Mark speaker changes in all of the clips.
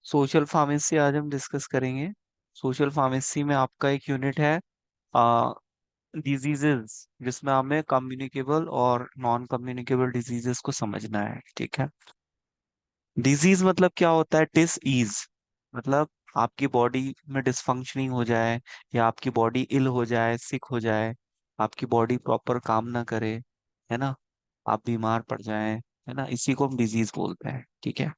Speaker 1: Social pharmacy आज हम discuss करेंगे। सोशल फार्मेसी में आपका एक यूनिट है डिजीजेस, जिसमें हमें कम्युनिकेबल और नॉन कम्युनिकेबल डिजीजेस को समझना है। ठीक है। डिजीज मतलब क्या होता है? डिस ईज मतलब आपकी बॉडी में डिसफंक्शनिंग हो जाए, या आपकी बॉडी इल हो जाए, सिक हो जाए, आपकी बॉडी प्रॉपर काम ना करे, है ना, आप बीमार पड़ जाएं, है ना, इसी को हम डिजीज बोलते हैं। ठीक है।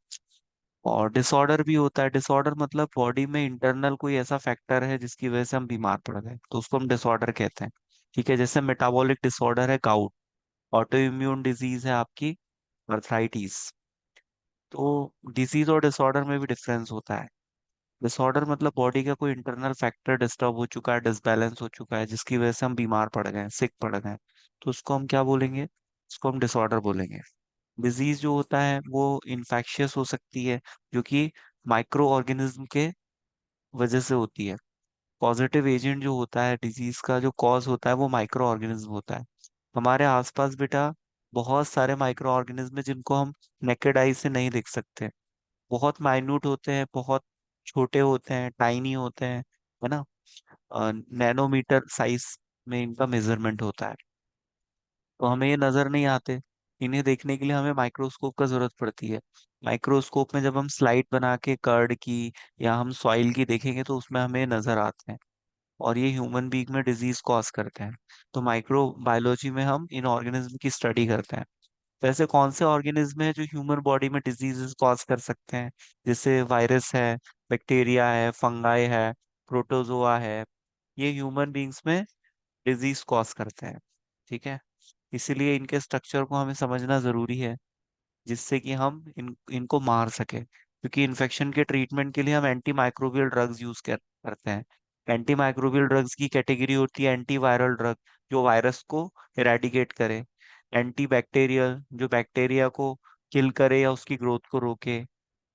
Speaker 1: और डिसऑर्डर भी होता है। डिसऑर्डर मतलब बॉडी में इंटरनल कोई ऐसा फैक्टर है जिसकी वजह से हम बीमार पड़ गए, तो उसको हम डिसऑर्डर कहते हैं। ठीक है। जैसे मेटाबॉलिक डिसऑर्डर है गाउट, ऑटो इम्यून डिजीज है आपकी अर्थराइटिस। तो डिसीज और डिसऑर्डर में भी डिफरेंस होता है। डिसऑर्डर मतलब बॉडी का कोई इंटरनल फैक्टर डिस्टर्ब हो चुका है, डिसबैलेंस हो चुका है, जिसकी वजह से हम बीमार पड़ गए, सिक पड़ गए, तो उसको हम क्या बोलेंगे? उसको हम डिसऑर्डर बोलेंगे। डिजीज जो होता है वो इन्फेक्शियस हो सकती है, जो कि माइक्रो ऑर्गेनिज्म के वजह से होती है। पॉजिटिव एजेंट जो होता है डिजीज का, जो कॉज होता है, वो माइक्रो ऑर्गेनिज्म होता है। हमारे आसपास बेटा बहुत सारे माइक्रो ऑर्गेनिज्म है जिनको हम नेकेड आई से नहीं देख सकते। बहुत माइन्यूट होते हैं, बहुत छोटे होते हैं, टाइनी होते हैं, है ना। नैनोमीटर साइज में इनका मेजरमेंट होता है। तो हमें ये नजर नहीं आते। इन्हें देखने के लिए हमें माइक्रोस्कोप का जरूरत पड़ती है। माइक्रोस्कोप में जब हम स्लाइड बना के कर्ड की या हम सॉइल की देखेंगे तो उसमें हमें नजर आते हैं, और ये ह्यूमन बीइंग में डिजीज कॉज करते हैं। तो माइक्रो बायोलॉजी में हम इन ऑर्गेनिज्म की स्टडी करते हैं। तो ऐसे कौन से ऑर्गेनिज्म है जो ह्यूमन बॉडी में डिजीजेस कॉज कर सकते हैं? जैसे वायरस है, बैक्टीरिया है, फंगाई है, प्रोटोजोआ है। ये ह्यूमन बीइंग्स में डिजीज कॉज करते हैं। ठीक है। इसीलिए इनके स्ट्रक्चर को हमें समझना जरूरी है, जिससे कि हम इनको मार सके, क्योंकि इन्फेक्शन के ट्रीटमेंट के लिए हम एंटी माइक्रोबियल ड्रग्स यूज करते हैं। एंटी माइक्रोबियल ड्रग्स की कैटेगरी होती है एंटी वायरल ड्रग, जो वायरस को इरेडिकेट करे, एंटी बैक्टीरियल जो बैक्टीरिया को किल करे या उसकी ग्रोथ को रोके,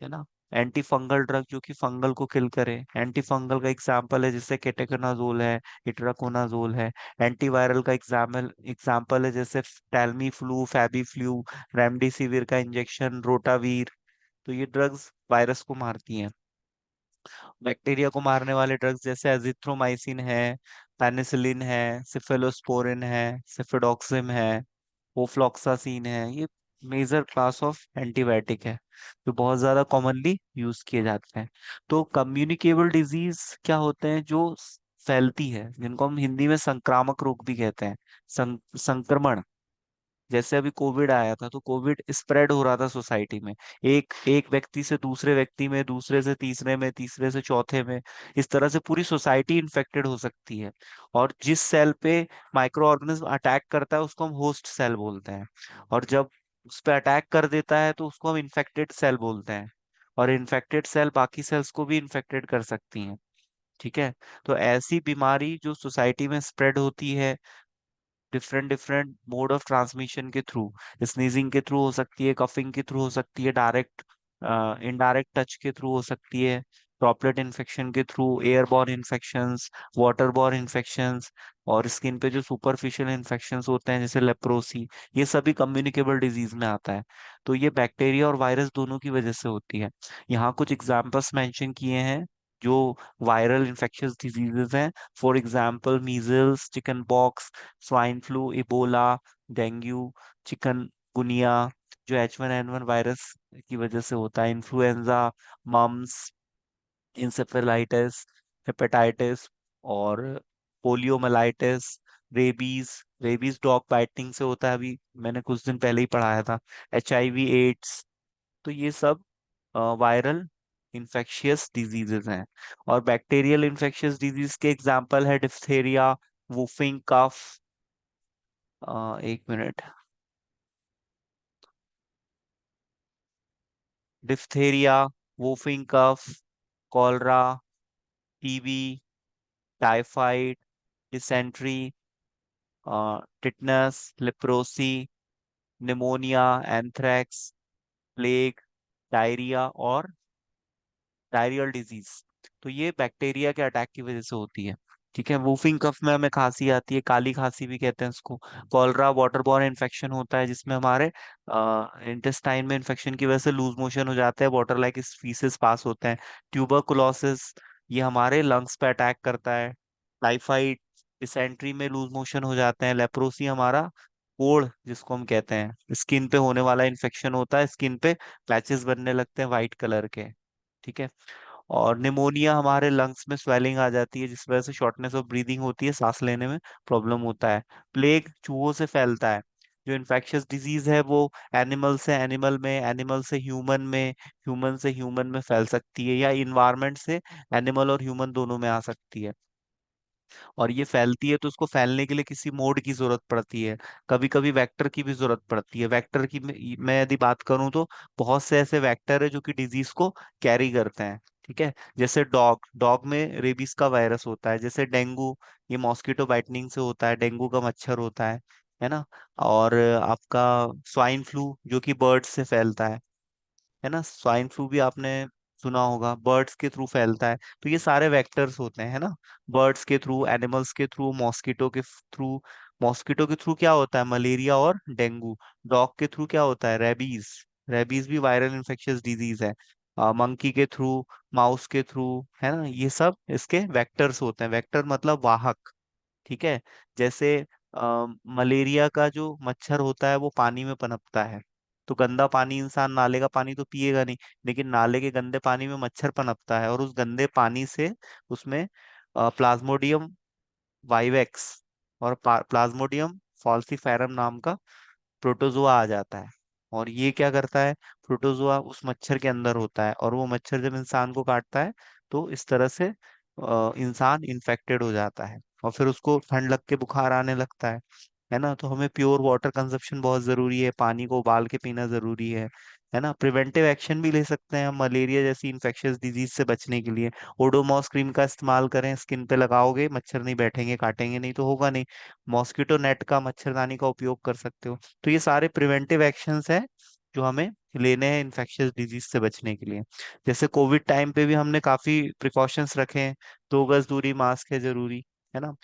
Speaker 1: है ना, एंटी फंगल ड्रग जो कि फंगल को किल करे। एंटी फंगल का एग्जाम्पल है जैसे केटेकनाजोल है, इट्राकोनाजोल है। एंटीवायरल का एग्जाम्पल है जैसे टेल्मी फ्लू, फैबी फ्लू, रेमडेसिविर का इंजेक्शन, रोटावीर। तो ये ड्रग्स वायरस को मारती हैं। बैक्टीरिया को मारने वाले ड्रग्स जैसे एजिथ्रोमाइसिन है, पेनिसिलिन है, सिफेलोस्पोरिन है, सिफिडोक्सिम है, ओफ्लॉक्सासिन है। ये मेजर क्लास ऑफ एंटीबायोटिक है जो बहुत ज्यादा कॉमनली यूज किए जाते हैं। तो कम्युनिकेबल डिजीज क्या होते हैं? जो फैलती है, जिनको हम हिंदी में संक्रामक रोग भी कहते हैं। संक्रमण। जैसे अभी कोविड आया था, तो कोविड स्प्रेड हो रहा था सोसाइटी में, एक एक व्यक्ति से दूसरे व्यक्ति में, दूसरे से तीसरे में, तीसरे से चौथे में। इस तरह से पूरी सोसाइटी इन्फेक्टेड हो सकती है। और जिस सेल पे माइक्रो ऑर्गेनिज्म अटैक करता है उसको हम होस्ट सेल बोलते हैं। और जब उस पे अटैक कर देता है तो उसको हम इन्फेक्टेड सेल बोलते हैं। और इन्फेक्टेड सेल बाकी सेल्स को भी इन्फेक्टेड कर सकती हैं। ठीक है। तो ऐसी बीमारी जो सोसाइटी में स्प्रेड होती है different different mode of transmission के थ्रू, स्नीजिंग के थ्रू हो सकती है, कफिंग के थ्रू हो सकती है, डायरेक्ट इनडायरेक्ट टच के थ्रू हो सकती है, ड्रॉपलेट इन्फेक्शन के through, airborne infections, waterborne infections, और स्किन पे जो सुपरफिशियल इन्फेक्शंस होते हैं जैसे लेप्रोसी। ये सभी कम्युनिकेबल डिजीज में आता है। तो ये बैक्टीरिया और वायरस दोनों की वजह से होती है। यहाँ कुछ एग्जाम्पल्स मेंशन किए हैं जो वायरल इन्फेक्शियस डिजीजेस हैं। For example measles, chicken pox, swine flu, Ebola, dengue, chikungunya जो H1N1 वायरस की वजह से होता है, इन्फ्लुएंजा, मम्स, इंसेफेलाइटिस, हेपेटाइटिस, और poliomyelitis, rabies. Rabies dog biting से होता है, अभी मैंने कुछ दिन पहले ही पढ़ाया था। HIV, AIDS. तो ये सब वायरल इन्फेक्शियस डिजीजेस हैं। और बैक्टीरियल इन्फेक्शियस डिजीज के एग्जाम्पल है डिप्थेरिया, वुफिंग कफ। एक मिनट। Diphtheria, whooping cough, cholera, TB, typhoid, dysentery, tetanus, leprosy, pneumonia, anthrax, plague, diarrhoea और डायरियल डिजीज। तो ये बैक्टीरिया के अटैक की वजह से होती है। ठीक है। वूफिंग कफ में हमें खांसी आती है, काली खांसी भी कहते हैं उसको। कॉलरा वाटर बॉर्न इन्फेक्शन होता है जिसमें हमारे इंटेस्टाइन में इन्फेक्शन की वजह से लूज मोशन हो जाते हैं, वाटर लाइक फीसेस पास होते हैं। ट्यूबरकुलोसिस, ये हमारे लंग्स पे अटैक करता है। टाइफाइड, डिसेंट्री में लूज मोशन हो जाते हैं। लेप्रोसी हमारा कोढ़ जिसको हम कहते हैं, स्किन पे होने वाला इन्फेक्शन होता है, स्किन पे पैचेस बनने लगते हैं वाइट कलर के। ठीक है। और निमोनिया, हमारे लंग्स में स्वेलिंग आ जाती है जिस वजह से शॉर्टनेस ऑफ ब्रीदिंग होती है, सांस लेने में प्रॉब्लम होता है। प्लेग चूहों से फैलता है। जो इन्फेक्शियस डिजीज है वो एनिमल से एनिमल में, एनिमल से ह्यूमन में, ह्यूमन से ह्यूमन में फैल सकती है, या इन्वायरमेंट से एनिमल और ह्यूमन दोनों में आ सकती है। और ये फैलती है तो उसको फैलने के लिए किसी मोड की जरूरत पड़ती है। कभी कभी वेक्टर की भी जरूरत पड़ती है। वेक्टर की मैं यदि बात करूं तो बहुत से ऐसे वेक्टर है जो कि डिजीज को कैरी करते हैं। ठीक है। जैसे डॉग, डॉग में रेबीज का वायरस होता है। जैसे डेंगू, ये मॉस्किटो बाइटनिंग से होता है, डेंगू का मच्छर होता है ना। और आपका स्वाइन फ्लू जो कि बर्ड से फैलता है ना। स्वाइन फ्लू भी आपने सुना होगा, बर्ड्स के थ्रू फैलता है। तो ये सारे वेक्टर्स होते हैं, है ना। बर्ड्स के थ्रू, एनिमल्स के थ्रू, मॉस्किटो के थ्रू। मॉस्किटो के थ्रू क्या होता है, मलेरिया और डेंगू। डॉग के थ्रू क्या होता है, रेबीज। रेबीज भी वायरल इन्फेक्शियस डिजीज है। मंकी के थ्रू, माउस के थ्रू, है ना। ये सब इसके वेक्टर्स होते हैं। वेक्टर मतलब वाहक। ठीक है। जैसे मलेरिया का जो मच्छर होता है वो पानी में पनपता है। तो गंदा पानी, इंसान नाले का पानी तो पिएगा नहीं, लेकिन नाले के गंदे पानी में मच्छर पनपता है, और उस गंदे पानी से उसमें प्लाज्मोडियम वाइवेक्स और प्लाज्मोडियम फॉल्सीफेरम नाम का प्रोटोजोआ आ जाता है। और ये क्या करता है, प्रोटोजोआ उस मच्छर के अंदर होता है, और वो मच्छर जब इंसान को काटता है तो इस तरह से इंसान इन्फेक्टेड हो जाता है, और फिर उसको ठंड लग के बुखार आने लगता है ना। तो हमें प्योर वाटर कंजप्शन बहुत जरूरी है, पानी को उबाल के पीना जरूरी है ना। प्रिवेंटिव एक्शन भी ले सकते हैं हम मलेरिया जैसी इन्फेक्शियस डिजीज से बचने के लिए। ओडोमॉस क्रीम का इस्तेमाल करें, स्किन पे लगाओगे, मच्छर नहीं बैठेंगे, काटेंगे नहीं तो होगा नहीं। मॉस्किटो नेट का, मच्छरदानी का उपयोग कर सकते हो। तो ये सारे प्रिवेंटिव एक्शंस हैं जो हमें लेने हैं इन्फेक्शियस डिजीज से बचने के लिए। जैसे कोविड टाइम पे भी हमने काफी प्रिकॉशंस रखे हैं। 2 गज दूरी, मास्क है जरूरी, है ना।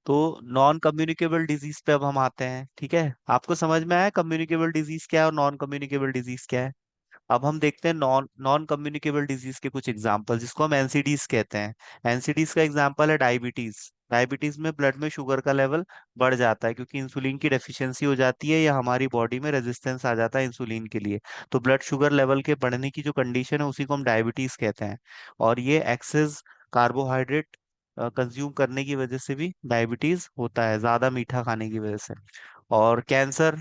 Speaker 1: तो नॉन कम्युनिकेबल डिजीज पे अब हम आते हैं। ठीक है। आपको समझ में आया कम्युनिकेबल डिजीज क्या है और नॉन कम्युनिकेबल डिजीज क्या है। अब हम देखते हैं नॉन नॉन कम्युनिकेबल डिजीज के कुछ एग्जांपल, जिसको हम एनसीडीज कहते हैं। एनसीडीज का एग्जांपल है डायबिटीज। डायबिटीज में ब्लड में शुगर का लेवल बढ़ जाता है क्योंकि इंसुलिन की डेफिशिएंसी हो जाती है, या हमारी बॉडी में रेजिस्टेंस आ जाता है इंसुलिन के लिए। तो ब्लड शुगर लेवल के बढ़ने की जो कंडीशन है उसी को हम डायबिटीज कहते हैं। और ये एक्सेस कार्बोहाइड्रेट कंज्यूम करने की वजह से भी डायबिटीज होता है, ज्यादा मीठा खाने की वजह से। और कैंसर,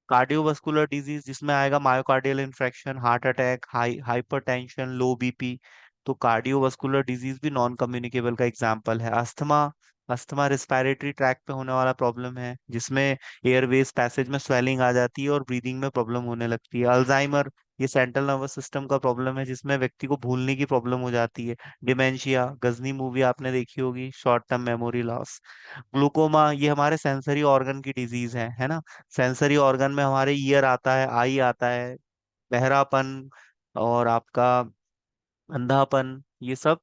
Speaker 1: कार्डियोवास्कुलर डिजीज जिसमें आएगा myocardial infarction, heart attack, hypertension, लो बीपी। तो कार्डियोवास्कुलर डिजीज भी नॉन कम्युनिकेबल का एग्जांपल है। अस्थमा, अस्थमा रिस्पायरेटरी ट्रैक पे होने वाला प्रॉब्लम है जिसमें एयरवेज पैसेज में स्वेलिंग आ जाती है और ब्रीदिंग में प्रॉब्लम होने लगती है। अल्जाइमर, ये सेंट्रल नर्वस सिस्टम का प्रॉब्लम है जिसमें व्यक्ति को भूलने की प्रॉब्लम हो जाती है। डिमेंशिया, गजनी मूवी आपने देखी होगी, short term memory loss. Glaucoma, ये हमारे सेंसरी ऑर्गन की डिजीज है ना। सेंसरी ऑर्गन में हमारे ईयर आता है, आई आता है, बहरापन, और आपका अंधापन, ये सब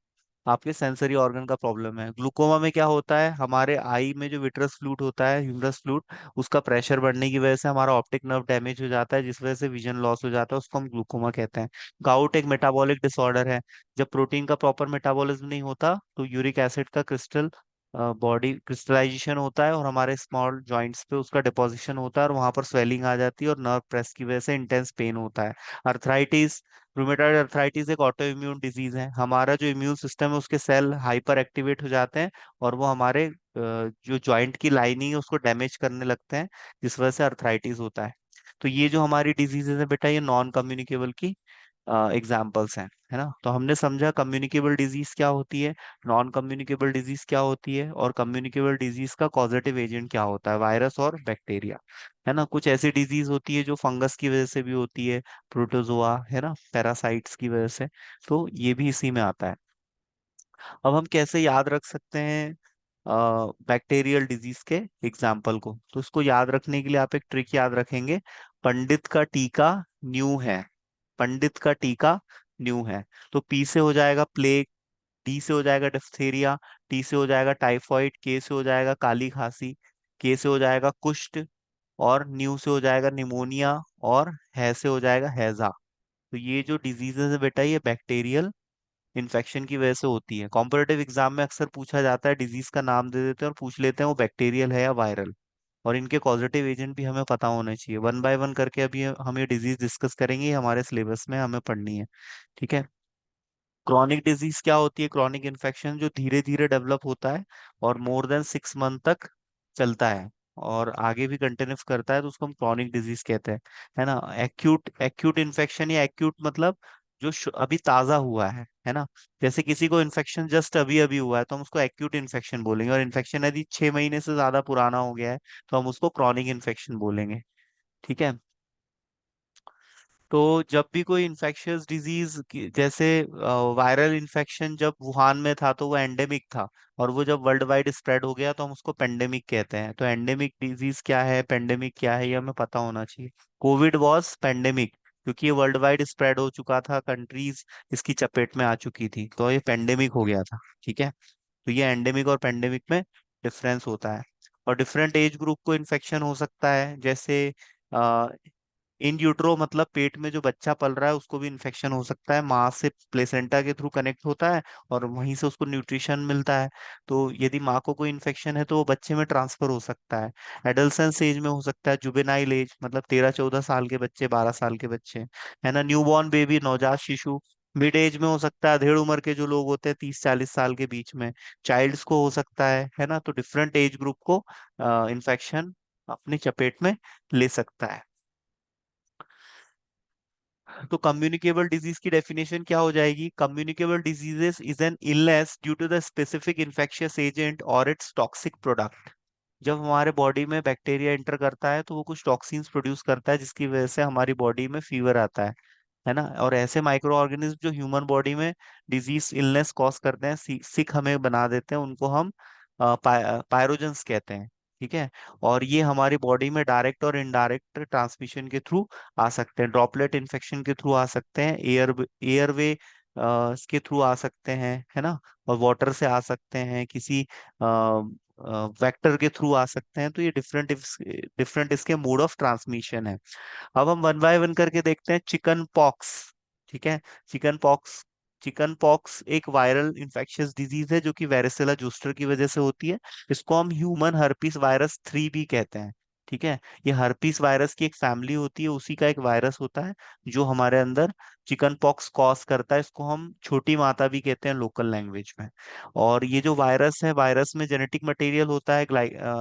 Speaker 1: आपके सेंसरी ऑर्गन का प्रॉब्लम है। ग्लूकोमा में क्या होता है, हमारे आई में जो विट्रस फ्लूइड होता है, ह्यूमरस फ्लूइड, उसका प्रेशर बढ़ने की वजह से हमारा ऑप्टिक नर्व डैमेज हो जाता है जिस वजह से विजन लॉस हो जाता है, उसको हम ग्लूकोमा कहते हैं। गाउट एक मेटाबॉलिक डिसऑर्डर है। जब प्रोटीन का प्रॉपर मेटाबॉलिज्म नहीं होता तो यूरिक एसिड का क्रिस्टल बॉडी क्रिस्टलाइजेशन होता है, और हमारे स्मॉल जॉइंट्स पे उसका डिपोजिशन होता है, और वहां पर स्वेलिंग आ जाती है और नर्व प्रेस की वजह से इंटेंस पेन होता है। अर्थराइटिस, रूमेटॉइड अर्थराइटिस एक ऑटो इम्यून डिजीज है। हमारा जो इम्यून सिस्टम है उसके सेल हाइपर एक्टिवेट हो जाते हैं, और वो हमारे जो जॉइंट की लाइनिंग है उसको डैमेज करने लगते हैं, जिस वजह से अर्थराइटिस होता है। तो ये जो हमारी डिजीजेज है बेटा, ये नॉन कम्युनिकेबल की एग्जाम्पल्स हैं, है ना। तो हमने समझा कम्युनिकेबल डिजीज क्या होती है, नॉन कम्युनिकेबल डिजीज क्या होती है, और कम्युनिकेबल डिजीज का कॉजेटिव एजेंट क्या होता है, वायरस और बैक्टीरिया, है ना। कुछ ऐसी डिजीज होती है जो फंगस की वजह से भी होती है, प्रोटोजोआ, है ना, पैरासाइट्स की वजह से। तो ये भी इसी में आता है। अब हम कैसे याद रख सकते हैं बैक्टीरियल डिजीज के एग्जाम्पल को, तो उसको याद रखने के लिए आप एक ट्रिक याद रखेंगे। पंडित का टीका न्यू है। पंडित का टीका न्यू है। तो पी से हो जाएगा प्लेग, डी से हो जाएगा डिप्थीरिया, टी से हो जाएगा टाइफॉइड, के से हो जाएगा काली खांसी, के से हो जाएगा कुष्ठ, और न्यू से हो जाएगा निमोनिया, और है से हो जाएगा हैजा। तो ये जो डिजीजेज है बेटा, ये बैक्टीरियल इन्फेक्शन की वजह से होती है। कॉम्पिटेटिव एग्जाम में अक्सर पूछा जाता है, डिजीज का नाम दे देते हैं और पूछ लेते हैं वो बैक्टीरियल है या वायरल। और इनके कॉजेटिव एजेंट भी हमें पता होने चाहिए। वन बाय वन करके अभी हम ये डिजीज डिस्कस करेंगे, ये हमारे सिलेबस में हमें पढ़नी है। ठीक है। क्रॉनिक डिजीज क्या होती है? क्रॉनिक इन्फेक्शन जो धीरे धीरे डेवलप होता है और मोर देन 6 मंथ तक चलता है और आगे भी कंटिन्यू करता है, तो उसको हम क्रॉनिक डिजीज कहते हैं। है ना। एक्यूट एक्यूट इन्फेक्शन, या एक्यूट मतलब जो अभी ताजा हुआ है ना। जैसे किसी को इन्फेक्शन जस्ट अभी अभी हुआ है तो हम उसको एक्यूट इन्फेक्शन बोलेंगे, और इन्फेक्शन यदि 6 महीने से ज्यादा पुराना हो गया है तो हम उसको क्रॉनिक इन्फेक्शन बोलेंगे। ठीक है। तो जब भी कोई इन्फेक्शियस डिजीज जैसे वायरल इन्फेक्शन जब वुहान में था तो वो एंडेमिक था, और वो जब वर्ल्ड वाइड स्प्रेड हो गया तो हम उसको पेंडेमिक कहते हैं। तो एंडेमिक डिजीज क्या है, पेंडेमिक क्या है, ये हमें पता होना चाहिए। कोविड वॉज पेंडेमिक क्योंकि ये वर्ल्ड वाइड स्प्रेड हो चुका था, कंट्रीज इसकी चपेट में आ चुकी थी, तो ये पेंडेमिक हो गया था। ठीक है। तो ये एंडेमिक और पेंडेमिक में डिफरेंस होता है। और डिफरेंट एज ग्रुप को इन्फेक्शन हो सकता है, जैसे इन यूट्रो मतलब पेट में जो बच्चा पल रहा है उसको भी इन्फेक्शन हो सकता है। माँ से प्लेसेंटा के थ्रू कनेक्ट होता है और वहीं से उसको न्यूट्रिशन मिलता है। तो यदि माँ को कोई इन्फेक्शन है तो वो बच्चे में ट्रांसफर हो सकता है। एडolescence एज में हो सकता है, जुवेनाइल एज मतलब 13-14 साल के बच्चे, 12 साल के बच्चे, है ना। न्यूबॉर्न बेबी नवजात शिशु। मिड एज में हो सकता है, अधेड़ उम्र के जो लोग होते हैं 30-40 साल के बीच में, चाइल्ड्स को हो सकता है ना। तो डिफरेंट एज ग्रुप को इन्फेक्शन अपनी चपेट में ले सकता है। तो कम्युनिकेबल डिजीज की डेफिनेशन क्या हो जाएगी? Communicable diseases is an illness due to the specific infectious agent और इट्स टॉक्सिक प्रोडक्ट। जब हमारे बॉडी में बैक्टीरिया एंटर करता है तो वो कुछ टॉक्सिन्स प्रोड्यूस करता है जिसकी वजह से हमारी बॉडी में फीवर आता है ना। और ऐसे माइक्रो ऑर्गेनिज्म जो ह्यूमन बॉडी में डिजीज इलनेस कॉज करते हैं, सिक हमें बना देते हैं, उनको हम पायरोजेंस कहते हैं। ठीक है। और ये हमारी बॉडी में डायरेक्ट और इनडायरेक्ट ट्रांसमिशन के थ्रू आ सकते हैं। ड्रॉपलेट इन्फेक्शन के थ्रू आ सकते हैं, एयरवे के थ्रू आ सकते हैं, है ना। और वाटर से आ सकते हैं, किसी वेक्टर के थ्रू आ सकते हैं। तो ये डिफरेंट डिफरेंट इसके मोड ऑफ ट्रांसमिशन है। अब हम वन बाय वन करके देखते हैं। Chicken pox. ठीक है। चिकन पॉक्स चिकन पॉक्स एक वायरल इन्फेक्शियस डिजीज है जो कि वेरिसेला जोस्टर की वजह से होती है। इसको हम ह्यूमन हर्पीस वायरस 3 भी कहते हैं। ठीक है। ये हर्पीस वायरस की एक फैमिली होती है, उसी का एक वायरस होता है जो हमारे अंदर चिकन पॉक्स कॉज करता है। इसको हम छोटी माता भी कहते हैं लोकल लैंग्वेज में। और ये जो वायरस है, वायरस में जेनेटिक मटेरियल होता है,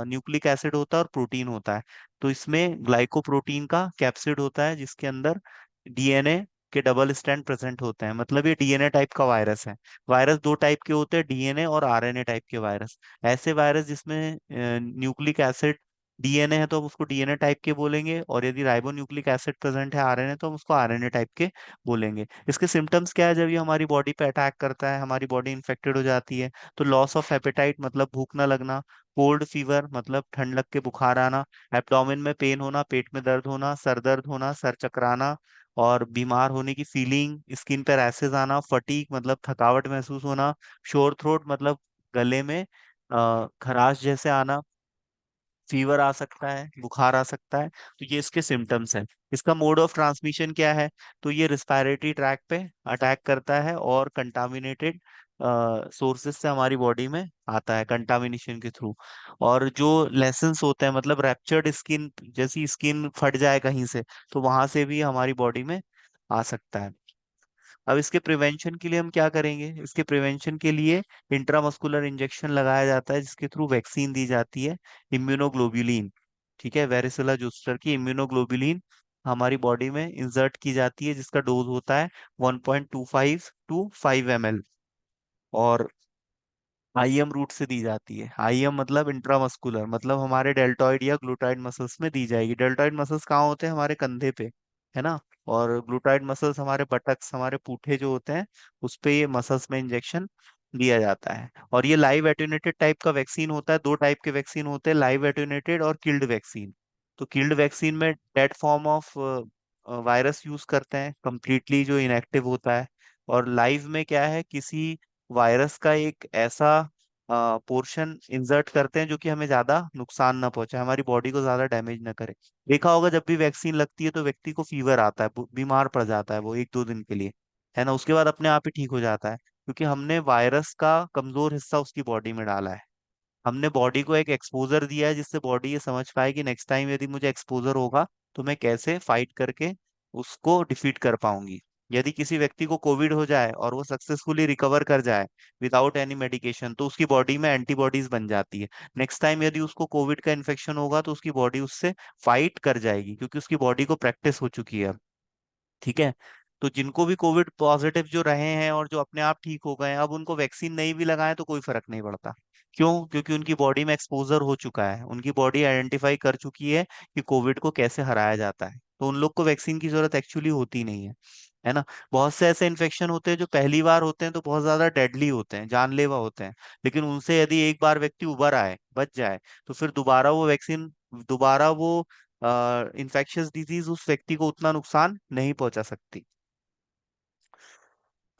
Speaker 1: न्यूक्लिक एसिड होता है और प्रोटीन होता है। तो इसमें ग्लाइकोप्रोटीन का कैप्सिड होता है जिसके अंदर डीएनए के डबल स्ट्रैंड प्रेजेंट होते हैं, मतलब ये डीएनए टाइप का वायरस है। वायरस दो टाइप के होते हैं, डीएनए और आरएनए टाइप के वायरस। ऐसे वायरस जिसमें न्यूक्लिक एसिड डीएनए है तो हम उसको डीएनए टाइप के बोलेंगे, और यदि राइबो न्यूक्लिक एसिड प्रेजेंट है आरएनए तो हम उसको आरएनए टाइप के बोलेंगे। इसके सिम्टम्स क्या है? जब ये हमारी बॉडी पे अटैक करता है, हमारी बॉडी इन्फेक्टेड हो जाती है, तो लॉस ऑफ एपेटाइट मतलब भूख न लगना, कोल्ड फीवर मतलब ठंड लग के बुखार आना, एब्डोमेन में पेन होना, पेट में दर्द होना, सर दर्द होना, सर चकराना और बीमार होने की फीलिंग, स्किन पर रैसेस आना, फटीग मतलब थकावट महसूस होना, शोर थ्रोट मतलब गले में खराश जैसे आना, फीवर आ सकता है, बुखार आ सकता है। तो ये इसके सिम्टम्स हैं। इसका मोड ऑफ ट्रांसमिशन क्या है? तो ये रिस्पायरेटरी ट्रैक पे अटैक करता है और कंटामिनेटेड सोर्सेज से हमारी बॉडी में आता है कंटामिनेशन के थ्रू। और जो लेसेंस होते हैं मतलब रैप्चर्ड स्किन, जैसी स्किन फट जाए कहीं से तो वहां से भी हमारी बॉडी में आ सकता है। अब इसके प्रिवेंशन के लिए हम क्या करेंगे? इसके प्रिवेंशन के लिए इंट्रामस्कुलर इंजेक्शन लगाया जाता है जिसके थ्रू वैक्सीन दी जाती है, इम्यूनोग्लोबुलिन। ठीक है। वेरिसेला जोस्टर की इम्यूनोग्लोबुलिन हमारी बॉडी में इंसर्ट की जाती है जिसका डोज होता है 1.25 to 5 ml। और आईएम रूट से दी जाती है। आईएम मतलब इंट्रामस्कुलर, मतलब हमारे डेल्टॉइड या ग्लूटाइड मसल्स में दी जाएगी। डेल्टॉइड मसल्स कहाँ होते हैं? हमारे कंधे पे, है ना। और ग्लूटाइड मसल्स हमारे बटक्स, हमारे पूठे जो होते हैं उस पे ये मसल्स में इंजेक्शन दिया जाता है। और ये लाइव एटेन्यूएटेड टाइप का वैक्सीन होता है। दो टाइप के वैक्सीन होते हैं, लाइव एटेन्यूएटेड और किल्ड वैक्सीन। तो किल्ड वैक्सीन में dead form of virus use करते हैं, कंप्लीटली जो इनएक्टिव होता है। और लाइव में क्या है, किसी वायरस का एक ऐसा पोर्शन इंसर्ट करते हैं जो कि हमें ज्यादा नुकसान ना पहुंचाए, हमारी बॉडी को ज्यादा डैमेज ना करे। देखा होगा जब भी वैक्सीन लगती है तो व्यक्ति को फीवर आता है, बीमार पड़ जाता है वो 1-2 दिन के लिए, है ना, उसके बाद अपने आप ही ठीक हो जाता है, क्योंकि हमने वायरस का कमजोर हिस्सा उसकी बॉडी में डाला है। हमने बॉडी को एक एक्सपोजर दिया है जिससे बॉडी ये समझ पाए कि नेक्स्ट टाइम यदि मुझे एक्सपोजर होगा तो मैं कैसे फाइट करके उसको डिफीट कर पाऊंगी। यदि किसी व्यक्ति को कोविड हो जाए और वो सक्सेसफुली रिकवर कर जाए विदाउट एनी मेडिकेशन, तो उसकी बॉडी में एंटीबॉडीज बन जाती है। नेक्स्ट टाइम यदि उसको कोविड का इन्फेक्शन होगा तो उसकी बॉडी उससे फाइट कर जाएगी, क्योंकि उसकी बॉडी को प्रैक्टिस हो चुकी है। ठीक है। तो जिनको भी कोविड पॉजिटिव जो रहे हैं और जो अपने आप ठीक हो गए हैं, अब उनको वैक्सीन नहीं भी लगाए तो कोई फर्क नहीं पड़ता। क्यों? क्योंकि उनकी बॉडी में एक्सपोजर हो चुका है, उनकी बॉडी आइडेंटिफाई कर चुकी है कि कोविड को कैसे हराया जाता है, तो उन लोग को वैक्सीन की जरूरत एक्चुअली होती नहीं है ना। बहुत से ऐसे इन्फेक्शन होते हैं जो पहली बार होते हैं तो बहुत ज्यादा डेडली होते हैं, जानलेवा होते हैं, लेकिन उनसे यदि एक बार व्यक्ति उबर आए, बच जाए, तो फिर दोबारा वो इन्फेक्शियस डिजीज उस व्यक्ति को उतना नुकसान नहीं पहुंचा सकती।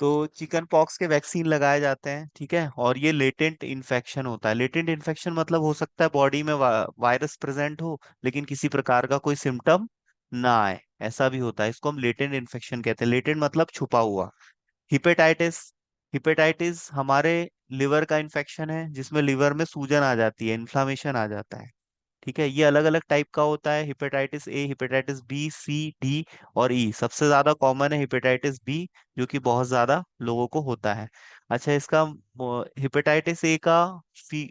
Speaker 1: तो चिकन पॉक्स के वैक्सीन लगाए जाते हैं, ठीक है, और ये लेटेंट इन्फेक्शन होता है। लेटेंट इन्फेक्शन मतलब हो सकता है बॉडी में वायरस प्रेजेंट हो लेकिन किसी प्रकार का कोई सिम्टम ना आए, ऐसा भी होता है, इसको हम लेटेंट इन्फेक्शन कहते हैं। लेटेंट मतलब छुपा हुआ। हिपेटाइटिस, हिपेटाइटिस हमारे लिवर का इन्फेक्शन है जिसमें लिवर में सूजन आ जाती है, इन्फ्लामेशन आ जाता है। ठीक है, ये अलग अलग टाइप का होता है, hepatitis A, hepatitis B, C, D और ई। सबसे ज्यादा कॉमन है हेपेटाइटिस बी, जो कि बहुत ज्यादा लोगों को होता है। अच्छा, इसका हेपेटाइटिस ए का फी,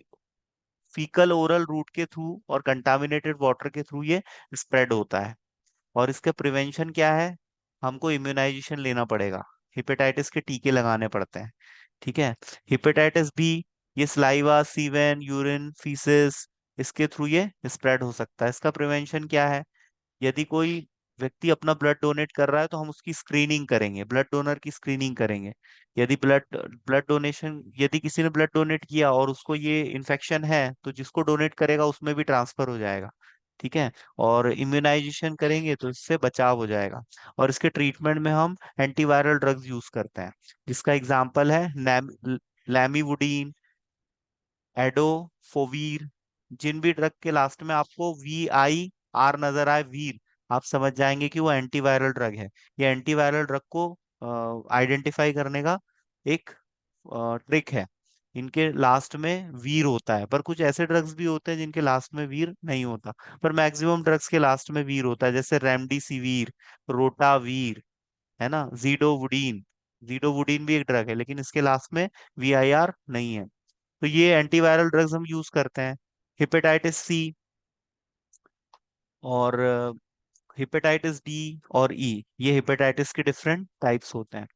Speaker 1: फीकल ओरल रूट के थ्रू और कंटामिनेटेड वाटर के थ्रू ये स्प्रेड होता है। और इसका प्रिवेंशन क्या है? हमको इम्यूनाइजेशन लेना पड़ेगा, हेपेटाइटिस के टीके लगाने पड़ते हैं। ठीक है। हेपेटाइटिस बी, ये स्लाइवा, सीवेन, यूरिन, फीसेस, इसके थ्रू ये स्प्रेड हो सकता है। इसका प्रिवेंशन क्या है? यदि कोई व्यक्ति अपना ब्लड डोनेट कर रहा है तो हम उसकी स्क्रीनिंग करेंगे, ब्लड डोनर की स्क्रीनिंग करेंगे। यदि ब्लड डोनेशन, यदि किसी ने ब्लड डोनेट किया और उसको ये इन्फेक्शन है तो जिसको डोनेट करेगा उसमें भी ट्रांसफर हो जाएगा। ठीक है। और इम्यूनाइजेशन करेंगे तो इससे बचाव हो जाएगा। और इसके ट्रीटमेंट में हम एंटीवायरल ड्रग्स यूज करते हैं, जिसका एग्जाम्पल है लैमिवुडीन, एडोफोवीर। जिन भी ड्रग के लास्ट में आपको VIR नजर आए, वीर, आप समझ जाएंगे कि वो एंटीवायरल ड्रग है। ये एंटीवायरल ड्रग को आइडेंटिफाई करने का एक ट्रिक है। इनके लास्ट में वीर होता है, पर कुछ ऐसे ड्रग्स भी होते हैं जिनके लास्ट में वीर नहीं होता, पर मैक्सिमम ड्रग्स के लास्ट में वीर होता है, जैसे रेमडेसिविर, रोटावीर, है ना, जीडोवुडीन। जीडोवुडीन भी एक ड्रग है लेकिन इसके लास्ट में VIR नहीं है। तो ये एंटीवायरल ड्रग्स हम यूज करते हैं। हेपेटाइटिस सी और हेपेटाइटिस डी और ई, ये हेपेटाइटिस के डिफरेंट टाइप्स होते हैं।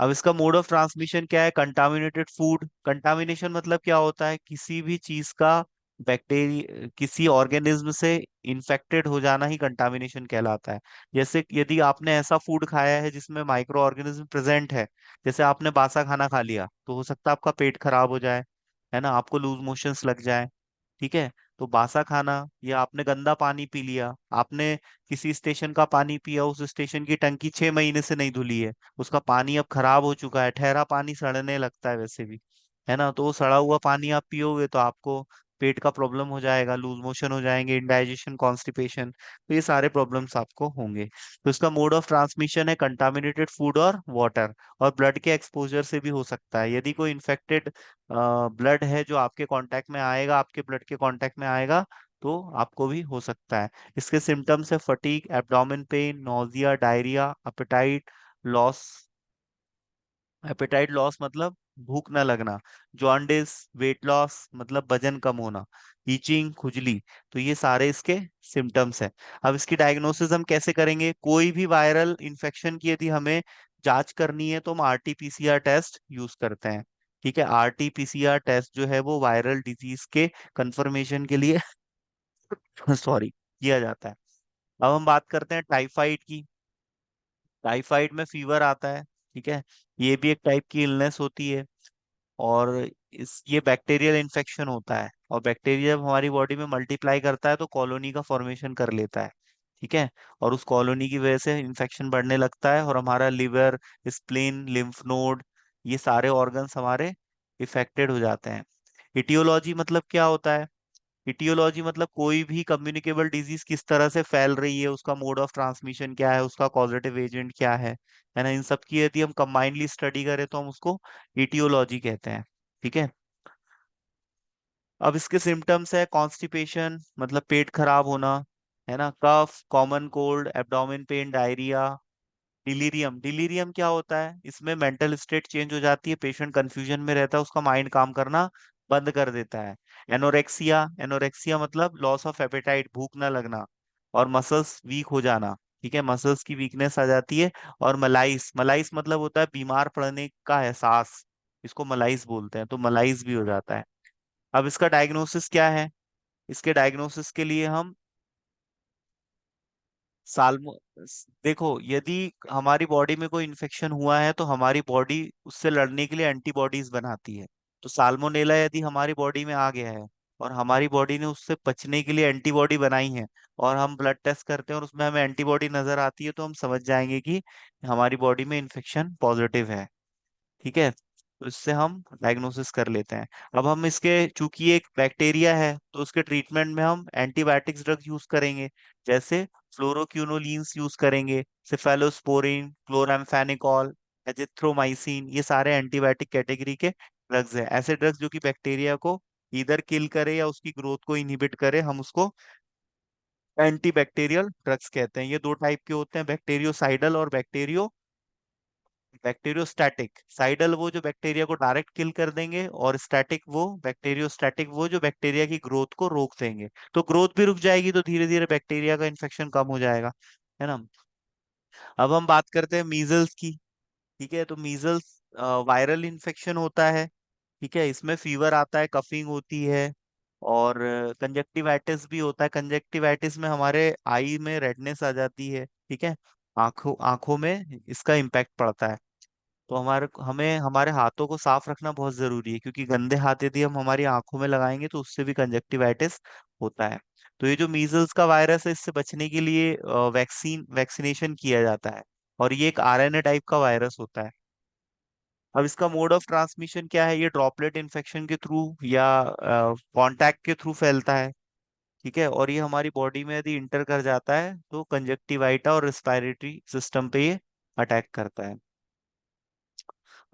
Speaker 1: अब इसका मोड ऑफ ट्रांसमिशन क्या है? Contaminated food. कंटामिनेशन मतलब क्या होता है? किसी भी चीज का बैक्टीरिया, किसी ऑर्गेनिज्म से इन्फेक्टेड हो जाना ही कंटामिनेशन कहलाता है। जैसे यदि आपने ऐसा फूड खाया है जिसमें माइक्रो ऑर्गेनिज्म प्रेजेंट है, जैसे आपने बासा खाना खा लिया तो हो सकता है आपका पेट खराब हो जाए, है ना, आपको लूज मोशंस लग जाए। ठीक है। तो बासा खाना, या आपने गंदा पानी पी लिया, आपने किसी स्टेशन का पानी पिया, उस स्टेशन की टंकी 6 महीने से नहीं धुली है, उसका पानी अब खराब हो चुका है, ठहरा पानी सड़ने लगता है वैसे भी, है ना, तो वो सड़ा हुआ पानी आप पियोगे तो आपको पेट का प्रॉब्लम हो जाएगा, लूज मोशन हो जाएंगे, इंडाइजेशन, कॉन्स्टिपेशन, तो ये सारे प्रॉब्लम्स आपको होंगे। तो इसका मोड ऑफ ट्रांसमिशन है कंटामिनेटेड फूड और वाटर, और ब्लड के एक्सपोजर से भी हो सकता है। यदि कोई इन्फेक्टेड ब्लड है जो आपके कांटेक्ट में आएगा, आपके ब्लड के कांटेक्ट में आएगा, तो आपको भी हो सकता है। इसके सिम्टम्स है fatigue, abdomen pain, nausea, diarrhoea, appetite loss. Appetite loss मतलब भूख न लगना। जॉन्डिस, वेट लॉस मतलब वजन कम होना। ईचिंग, खुजली। तो ये सारे इसके सिम्टम्स हैं। अब इसकी डायग्नोसिस हम कैसे करेंगे? कोई भी वायरल इन्फेक्शन की यदि हमें जांच करनी है तो हम RT-PCR टेस्ट यूज करते हैं। ठीक है, RT-PCR टेस्ट जो है वो वायरल डिजीज के कंफर्मेशन के लिए सॉरी, किया जाता है। अब हम बात करते हैं टाइफाइड की। टाइफाइड में फीवर आता है, ठीक है, ये भी एक टाइप की इलनेस होती है। और ये बैक्टीरियल इन्फेक्शन होता है, और बैक्टीरिया जब हमारी बॉडी में मल्टीप्लाई करता है तो कॉलोनी का फॉर्मेशन कर लेता है। ठीक है। और उस कॉलोनी की वजह से इन्फेक्शन बढ़ने लगता है और हमारा लिवर, स्प्लीन, लिम्फ नोड, ये सारे ऑर्गन्स हमारे इफेक्टेड हो जाते हैं। इटियोलॉजी मतलब क्या होता है? इटियोलॉजी मतलब कोई भी कम्युनिकेबल डिजीज किस तरह से फैल रही है, उसका मोड ऑफ ट्रांसमिशन क्या है, उसका कॉजेटिव एजेंट क्या है ना। इन सब की यदि हम कंबाइनली स्टडी करें तो हम उसको इटियोलॉजी कहते हैं। ठीक है। अब इसके सिम्टम्स है कॉन्स्टिपेशन मतलब पेट खराब होना, है ना, cough, common cold, abdomen pain, diarrhoea. Delirium, delirium क्या होता है? इसमें मेंटल स्टेट चेंज हो जाती है, पेशेंट कंफ्यूजन में रहता है, उसका माइंड काम करना बंद कर देता है। एनोरेक्सिया, एनोरेक्सिया मतलब लॉस ऑफ एपेटाइट, भूख ना लगना और मसल्स वीक हो जाना। ठीक है, मसल्स की वीकनेस आ जाती है। और मलाइस, मलाइस मतलब होता है बीमार पड़ने का एहसास, इसको मलाइस बोलते हैं, तो मलाइस भी हो जाता है। अब इसका डायग्नोसिस क्या है? इसके डायग्नोसिस के लिए हम साल्मो देखो, यदि हमारी बॉडी में कोई इन्फेक्शन हुआ है तो हमारी बॉडी उससे लड़ने के लिए एंटीबॉडीज बनाती है। तो साल्मोनेला यदि हमारी बॉडी में आ गया है और हमारी बॉडी ने उससे बचने के लिए एंटीबॉडी बनाई है, और हम ब्लड टेस्ट करते हैं और उसमें हमें एंटीबॉडी नजर आती है, तो हम समझ जाएंगे कि हमारी बॉडी में इन्फेक्शन पॉजिटिव है। ठीक है, तो इससे हम डायग्नोसिस कर लेते हैं। अब हम इसके, चूंकि एक बैक्टीरिया है तो उसके ट्रीटमेंट में हम एंटीबायोटिक्स ड्रग यूज करेंगे, जैसे फ्लोरोक्यूनोलिन्स यूज करेंगे, सिफेलोस्पोरिन, क्लोराम्फेनिकॉल, एजिथ्रोमाइसिन, ये सारे एंटीबायोटिक कैटेगरी के ड्रग्स हैं। ऐसे ड्रग्स जो कि बैक्टीरिया को इधर किल करे या उसकी ग्रोथ को इनहिबिट करे, हम उसको एंटीबैक्टीरियल ड्रग्स कहते हैं। ये दो टाइप के होते हैं, बैक्टीरियोसाइडल और बैक्टीरियोस्टैटिक। साइडल वो जो बैक्टीरिया को डायरेक्ट किल कर देंगे, और स्टैटिक वो, बैक्टीरियोस्टैटिक वो जो बैक्टीरिया की ग्रोथ को रोक देंगे। तो ग्रोथ भी रुक जाएगी तो धीरे धीरे बैक्टीरिया का इन्फेक्शन कम हो जाएगा, है ना। अब हम बात करते हैं मीजल्स की। ठीक है, तो मीजल्स वायरल इन्फेक्शन होता है। ठीक है, इसमें फीवर आता है, कफिंग होती है, और कंजक्टिवाइटिस भी होता है। कंजक्टिवाइटिस में हमारे आई में रेडनेस आ जाती है। ठीक है, आंखों आंखों में इसका इम्पैक्ट पड़ता है। तो हमें हमारे हाथों को साफ रखना बहुत जरूरी है, क्योंकि गंदे हाथ यदि हम हमारी आंखों में लगाएंगे तो उससे भी कंजक्टिवाइटिस होता है। तो ये जो मीजल्स का वायरस है, इससे बचने के लिए वैक्सीनेशन किया जाता है, और ये एक आरएनए टाइप का वायरस होता है। अब इसका मोड ऑफ ट्रांसमिशन क्या है? ये ड्रॉपलेट इन्फेक्शन के थ्रू या कांटेक्ट के थ्रू फैलता है। ठीक है, और ये हमारी बॉडी में यदि इंटर कर जाता है तो कंजक्टिवाइटा और रेस्पिरेटरी सिस्टम पे ये अटैक करता है।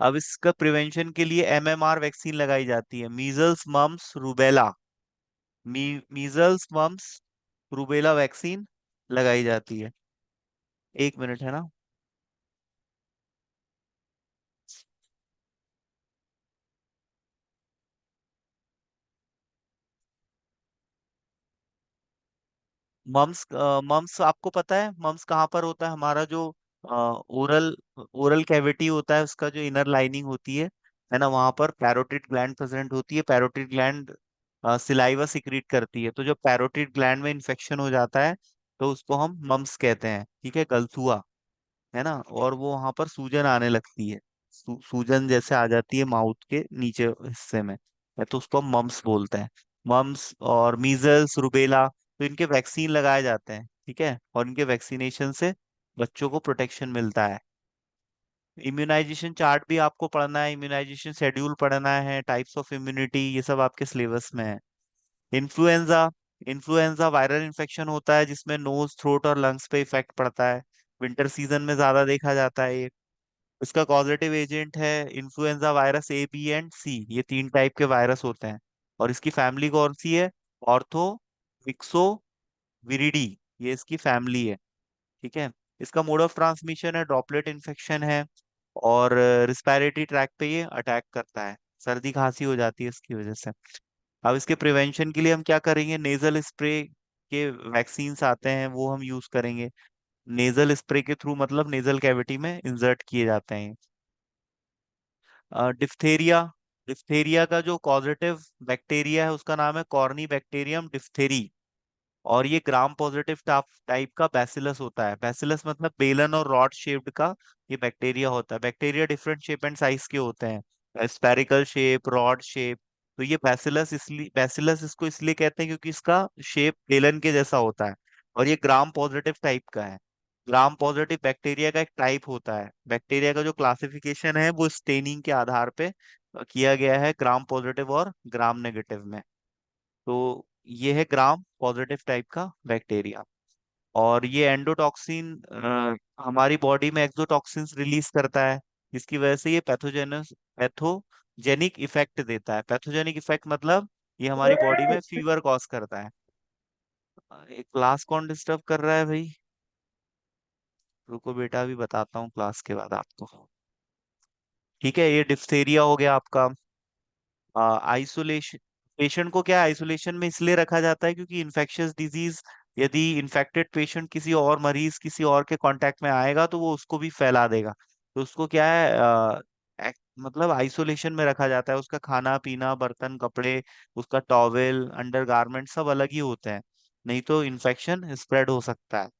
Speaker 1: अब इसका प्रिवेंशन के लिए एमएमआर वैक्सीन लगाई जाती है, measles mumps rubella. Measles mumps rubella vaccine लगाई जाती है। एक मिनट, है ना। मम्स, मम्स आपको पता है मम्स कहाँ पर होता है? हमारा जो ओरल ओरल कैविटी होता है, उसका जो इनर लाइनिंग होती है ना, वहां पर पैरोटिड ग्लैंड प्रेजेंट होती है। पैरोटिड ग्लैंड सिलाइवा सिक्रीट करती है, तो जब पैरोटिड ग्लैंड में इन्फेक्शन हो जाता है तो उसको हम मम्स कहते हैं। ठीक है, गलथुआ, है ना, और वो वहां पर सूजन आने लगती है, सूजन जैसे आ जाती है माउथ के नीचे हिस्से में, है तो उसको हम मम्स बोलते हैं। मम्स और मीजल्स रुबेला, तो इनके वैक्सीन लगाए जाते हैं। ठीक है, और इनके वैक्सीनेशन से बच्चों को प्रोटेक्शन मिलता है। इम्यूनाइजेशन चार्ट भी आपको पढ़ना है, इम्यूनाइजेशन शेड्यूल पढ़ना है, टाइप्स ऑफ इम्यूनिटी, ये सब आपके सिलेबस में है। इन्फ्लुएंजा, इन्फ्लुएंजा वायरल इन्फेक्शन होता है जिसमें नोज, थ्रोट और लंग्स पे इफेक्ट पड़ता है। विंटर सीजन में ज्यादा देखा जाता है ये। इसका कॉजेटिव एजेंट है influenza virus A, B and C, ये तीन टाइप के वायरस होते हैं। और इसकी फैमिली कौन सी है? ऑर्थो विक्सो विरिडी, ये इसकी फैमिली है। ठीक है, इसका मोड ऑफ ट्रांसमिशन है, ड्रॉपलेट इन्फेक्शन है, और रिस्पायरेटरी ट्रैक पे ये अटैक करता है, सर्दी खांसी हो जाती है इसकी वजह से। अब इसके प्रिवेंशन के लिए हम क्या करेंगे? नेजल स्प्रे के वैक्सीन्स आते हैं, वो हम यूज करेंगे। नेजल स्प्रे के थ्रू मतलब नेजल कैविटी में इंसर्ट किए जाते हैं। डिफ्थेरिया, डिफ्थेरिया का जो कॉजेटिव बैक्टीरिया है उसका नाम है कॉर्नी बैक्टीरियम डिफ्थेरी, और ये ग्राम पॉजिटिव टाइप का बैसिलस होता है। बैसिलस मतलब बेलन और रॉड शेप्ड का ये बैक्टीरिया होता है। Bacteria different shape and size के होते हैं, स्पेरिकल शेप, रॉड शेप। तो ये बैसिलस, इसलिए बैसिलस इसको इसलिए कहते हैं क्योंकि इसका शेप बेलन के जैसा होता है, और ये ग्राम पॉजिटिव टाइप का है। ग्राम पॉजिटिव बैक्टीरिया का एक टाइप होता है। बैक्टीरिया का जो क्लासिफिकेशन है वो स्टेनिंग के आधार पे किया गया है ग्राम पॉजिटिव और ग्राम नेगेटिव में। तो ये है ग्राम पॉजिटिव टाइप का बैक्टीरिया। और ये एंडोटॉक्सिन हमारी बॉडी में एक्सोटॉक्सिन्स रिलीज करता है, जिसकी वजह से ये पैथोजेनिक इफेक्ट देता है। पैथोजेनिक इफेक्ट मतलब ये हमारी बॉडी में फीवर कॉज करता है। एक क्लास कौन डिस्टर्ब कर रहा है भाई? रुको बेटा, अभी बताता हूँ क्लास के बाद आपको। ठीक है, ये डिphtheria हो गया आपका। आइसोलेशन, पेशेंट को क्या आइसोलेशन में इसलिए रखा जाता है क्योंकि इन्फेक्शियस डिजीज, यदि इन्फेक्टेड पेशेंट किसी और मरीज किसी और के कांटेक्ट में आएगा तो वो उसको भी फैला देगा। तो उसको क्या है मतलब आइसोलेशन में रखा जाता है। उसका खाना पीना, बर्तन, कपड़े, उसका टॉवेल, अंडरगारमेंट सब अलग ही होते हैं, नहीं तो इन्फेक्शन स्प्रेड हो सकता है।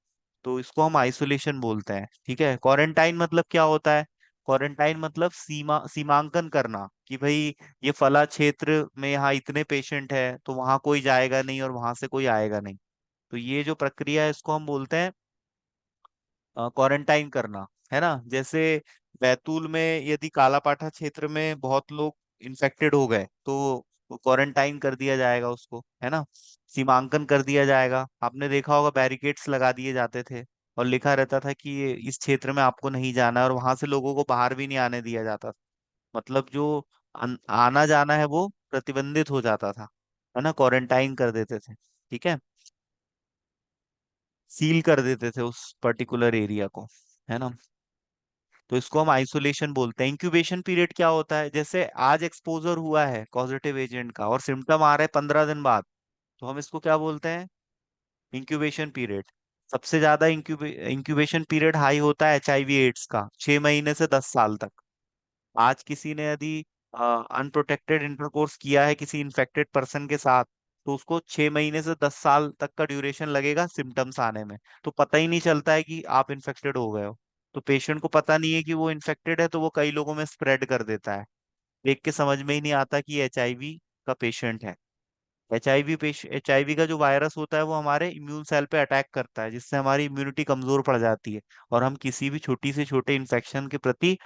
Speaker 1: तो इसको हम आइसोलेशन बोलते हैं। ठीक है, क्वारंटाइन मतलब क्या होता है? क्वारंटाइन मतलब सीमांकन करना कि भाई ये फला क्षेत्र में यहाँ इतने पेशेंट है तो वहां कोई जाएगा नहीं और वहां से कोई आएगा नहीं। तो ये जो प्रक्रिया है इसको हम बोलते हैं क्वारंटाइन करना, है ना। जैसे बैतूल में यदि कालापाठा क्षेत्र में बहुत लोग इन्फेक्टेड हो गए तो क्वारंटाइन कर दिया जाएगा उसको, है ना। सीमांकन कर दिया जाएगा। आपने देखा होगा बैरिकेड्स लगा दिए जाते थे और लिखा रहता था कि ये इस क्षेत्र में आपको नहीं जाना है, और वहां से लोगों को बाहर भी नहीं आने दिया जाता था। मतलब जो आना जाना है वो प्रतिबंधित हो जाता था, है ना, क्वारंटाइन कर देते थे। ठीक है, सील कर देते थे उस पर्टिकुलर एरिया को, है ना। तो इसको हम आइसोलेशन बोलते हैं। इंक्यूबेशन पीरियड क्या होता है? जैसे आज एक्सपोजर हुआ है पॉजिटिव एजेंट का और सिम्टम आ रहे हैं 15 दिन बाद, तो हम इसको क्या बोलते हैं? Incubation period. सबसे ज्यादा इंक्यूबेशन पीरियड हाई होता है एचआईवी एड्स का, 6 महीने से 10 साल तक। आज किसी ने यदि अनप्रोटेक्टेड इंटरकोर्स किया है किसी इन्फेक्टेड पर्सन के साथ, तो उसको 6 महीने से 10 साल तक का ड्यूरेशन लगेगा सिम्टम्स आने में। तो पता ही नहीं चलता है कि आप इन्फेक्टेड हो गए हो। तो पेशेंट को पता नहीं है कि वो इन्फेक्टेड है, तो वो कई लोगों में स्प्रेड कर देता है। देख के समझ में ही नहीं आता कि एचआईवी का पेशेंट है। एचआईवी का जो वायरस होता है वो हमारे इम्यून सेल पे अटैक करता है, जिससे हमारी इम्यूनिटी कमजोर पड़ जाती है और हम किसी भी छोटी से छोटे इन्फेक्शन के प्रति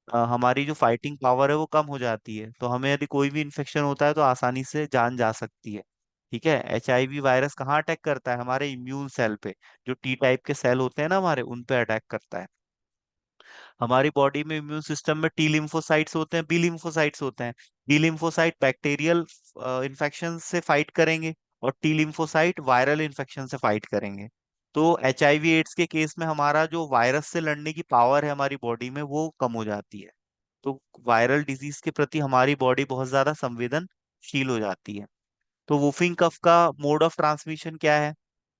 Speaker 1: हमारी जो फाइटिंग पावर है वो कम हो जाती है। तो हमें यदि कोई भी इन्फेक्शन होता है तो आसानी से जान जा सकती है। ठीक है, एचआईवी वायरस कहाँ अटैक करता है? हमारे इम्यून सेल पे। जो टी टाइप के सेल होते हैं ना हमारे, उन पे अटैक करता है। हमारी बॉडी में इम्यून सिस्टम में टी लिम्फोसाइट्स होते हैं, बी लिम्फोसाइट्स होते हैं। बी लिम्फोसाइट बैक्टीरियल इन्फेक्शन से फाइट करेंगे और टी लिम्फोसाइट वायरल इन्फेक्शन से फाइट करेंगे। तो एचआईवी एड्स के केस में हमारा जो वायरस से लड़ने की पावर है हमारी बॉडी में वो कम हो जाती है। तो वायरल डिजीज के प्रति हमारी बॉडी बहुत ज्यादा संवेदनशील हो जाती है। तो वूफिंग कफ का मोड ऑफ ट्रांसमिशन क्या है?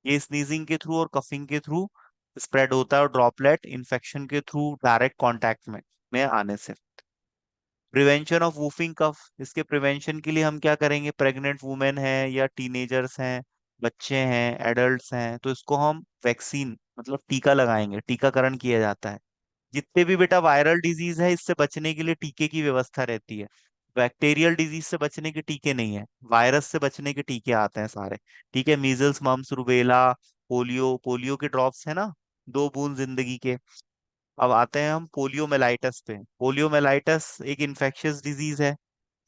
Speaker 1: ये स्नीजिंग के थ्रू और कफिंग के थ्रू स्प्रेड होता है, और ड्रॉपलेट इन्फेक्शन के थ्रू डायरेक्ट कांटेक्ट में आने से। प्रिवेंशन ऑफ वूफिंग कफ, इसके प्रिवेंशन के लिए हम क्या करेंगे? प्रेग्नेंट वुमेन है या टीनेजर्स हैं, बच्चे हैं, एडल्ट्स हैं, तो इसको हम वैक्सीन मतलब टीका लगाएंगे, टीकाकरण किया जाता है। जितने भी बेटा वायरल डिजीज है इससे बचने के लिए टीके की व्यवस्था रहती है। बैक्टीरियल डिजीज से बचने के टीके नहीं है, वायरस से बचने के टीके आते हैं सारे। ठीक है, measles, mumps, rubella, polio, polio के ड्रॉप्स है ना, 2 बूंद जिंदगी के। अब आते हैं हम पोलियोमेलाइटिस पे। पोलियोमेलाइटिस एक इन्फेक्शियस डिजीज है,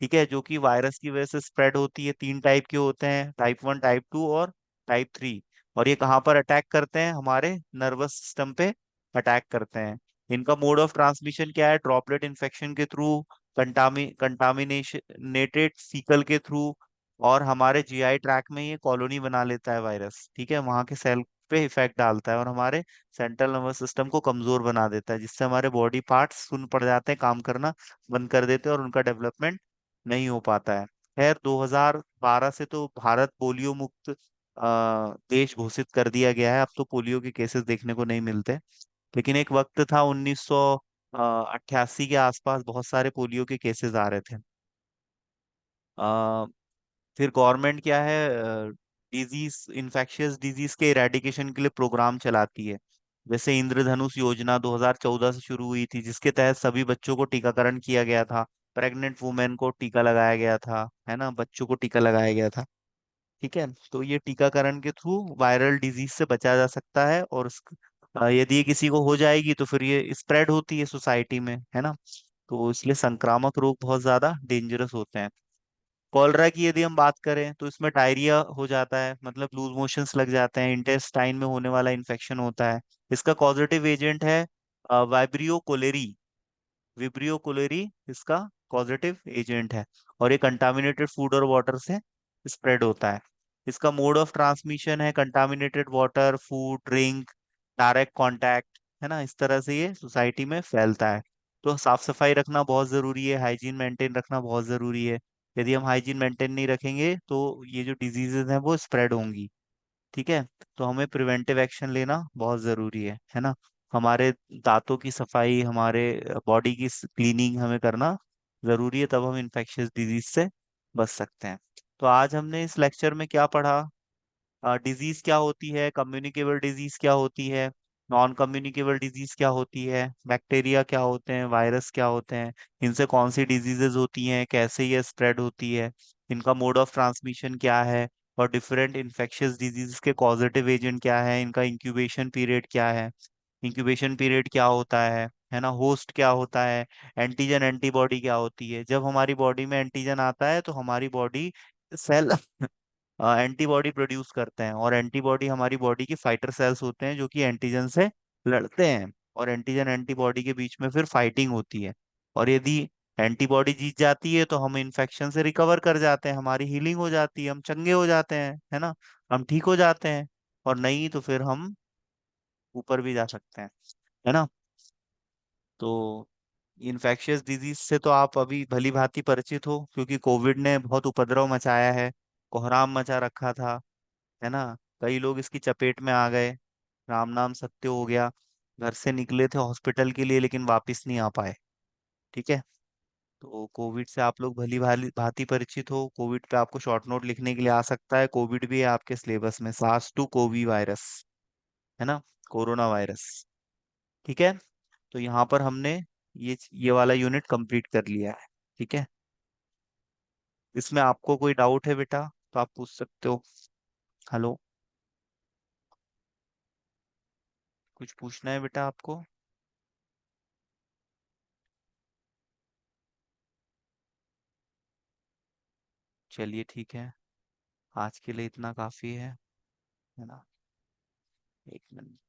Speaker 1: ठीक है, जो कि वायरस की वजह से स्प्रेड होती है। 3 टाइप के होते हैं, टाइप 1, टाइप 2 और टाइप 3। और ये कहाँ पर अटैक करते हैं? हमारे नर्वस सिस्टम पे अटैक करते हैं। इनका मोड ऑफ ट्रांसमिशन क्या है? ड्रॉपलेट इन्फेक्शन के थ्रू, कंटामिनेटेड फीकल के थ्रू, और हमारे जीआई ट्रैक में ये कॉलोनी बना लेता है वायरस। ठीक है, वहां के सेल पे इफेक्ट डालता है और हमारे सेंट्रल नर्वस सिस्टम को कमजोर बना देता है, जिससे हमारे बॉडी पार्ट्स सुन्न पड़ जाते हैं, काम करना बंद कर देते हैं और उनका डेवलपमेंट नहीं हो पाता है। खैर 2012 से तो भारत पोलियो मुक्त देश घोषित कर दिया गया है। अब तो पोलियो के केसेस देखने को नहीं मिलते, लेकिन एक वक्त था 1988 के आसपास बहुत सारे पोलियो के केसेस आ रहे थे। फिर गवर्नमेंट क्या है, डिजीज, इन्फेक्शियस डिजीज के इरेडिकेशन के लिए प्रोग्राम चलाती है। जैसे इंद्रधनुष योजना 2014 से शुरू हुई थी, जिसके तहत सभी बच्चों को टीकाकरण किया गया था। प्रेग्नेंट वुमेन को टीका लगाया गया था, है ना, बच्चों को टीका लगाया गया था। ठीक है, तो ये टीकाकरण के थ्रू वायरल डिजीज से बचा जा सकता है। और यदि ये किसी को हो जाएगी तो फिर ये स्प्रेड होती है सोसाइटी में, है ना। तो इसलिए संक्रामक रोग बहुत ज्यादा डेंजरस होते हैं। कॉलरा की यदि हम बात करें तो इसमें डायरिया हो जाता है, मतलब लूज मोशंस लग जाते हैं, इंटेस्टाइन में होने वाला इन्फेक्शन होता है। इसका कॉजेटिव एजेंट है वाइब्रियो कोलेरी। विब्रियो कोलेरी इसका पॉजिटिव एजेंट है। और ये कंटामिनेटेड फूड और वाटर से स्प्रेड होता है। इसका मोड ऑफ ट्रांसमिशन है contaminated water, food, drink, direct contact, है ना। इस तरह से ये सोसाइटी में फैलता है। तो साफ सफाई रखना बहुत जरूरी है, हाइजीन मेंटेन रखना बहुत जरूरी है। यदि हम हाइजीन मेंटेन नहीं रखेंगे तो ये जो डिजीजेज हैं वो स्प्रेड होंगी। ठीक है। तो हमें प्रिवेंटिव एक्शन लेना बहुत जरूरी है ना। हमारे दांतों की सफाई, हमारे बॉडी की क्लीनिंग हमें करना जरूरी है, तब हम इन्फेक्शियस डिजीज से बच सकते हैं। तो आज हमने इस लेक्चर में क्या पढ़ा? डिजीज क्या होती है, कम्युनिकेबल डिजीज क्या होती है, नॉन कम्युनिकेबल डिजीज क्या होती है, बैक्टीरिया क्या होते हैं, वायरस क्या होते हैं, इनसे कौन सी डिजीजेज होती हैं, कैसे ये स्प्रेड होती है, इनका मोड ऑफ ट्रांसमिशन क्या है, और डिफरेंट इन्फेक्शियस डिजीज के कॉजेटिव एजेंट क्या है, इनका इंक्यूबेशन पीरियड क्या है, इंक्यूबेशन पीरियड क्या होता है ना, होस्ट क्या होता है, एंटीजन एंटीबॉडी क्या होती है। जब हमारी बॉडी में एंटीजन आता है तो हमारी बॉडी सेल एंटीबॉडी प्रोड्यूस करते हैं, और एंटीबॉडी हमारी बॉडी की फाइटर सेल्स होते हैं जो कि एंटीजन से लड़ते हैं, और एंटीजन एंटीबॉडी के बीच में फिर फाइटिंग होती है। और यदि एंटीबॉडी जीत जाती है तो हम इन्फेक्शन से रिकवर कर जाते हैं, हमारी हीलिंग हो जाती है, हम चंगे हो जाते हैं, है ना, हम ठीक हो जाते हैं। और नहीं तो फिर हम ऊपर भी जा सकते हैं, है ना। तो इन्फेक्शियस डिजीज से तो आप अभी भली भांति परिचित हो, क्योंकि कोविड ने बहुत उपद्रव मचाया है, कोहराम मचा रखा था, है ना। कई लोग इसकी चपेट में आ गए, राम नाम सत्य हो गया, घर से निकले थे हॉस्पिटल के लिए लेकिन वापस नहीं आ पाए। ठीक है। तो कोविड से आप लोग भली भाली भांति परिचित हो। कोविड पे आपको शॉर्ट नोट लिखने के लिए आ सकता है, कोविड भी है आपके सिलेबस में, सार्स टू कोवी वायरस, है ना, कोरोना वायरस। ठीक है। तो यहाँ पर हमने ये वाला यूनिट कंप्लीट कर लिया है। ठीक है। इसमें आपको कोई डाउट है बेटा तो आप पूछ सकते हो। हेलो, कुछ पूछना है बेटा आपको? चलिए ठीक है, आज के लिए इतना काफी है ना। एक मिनट।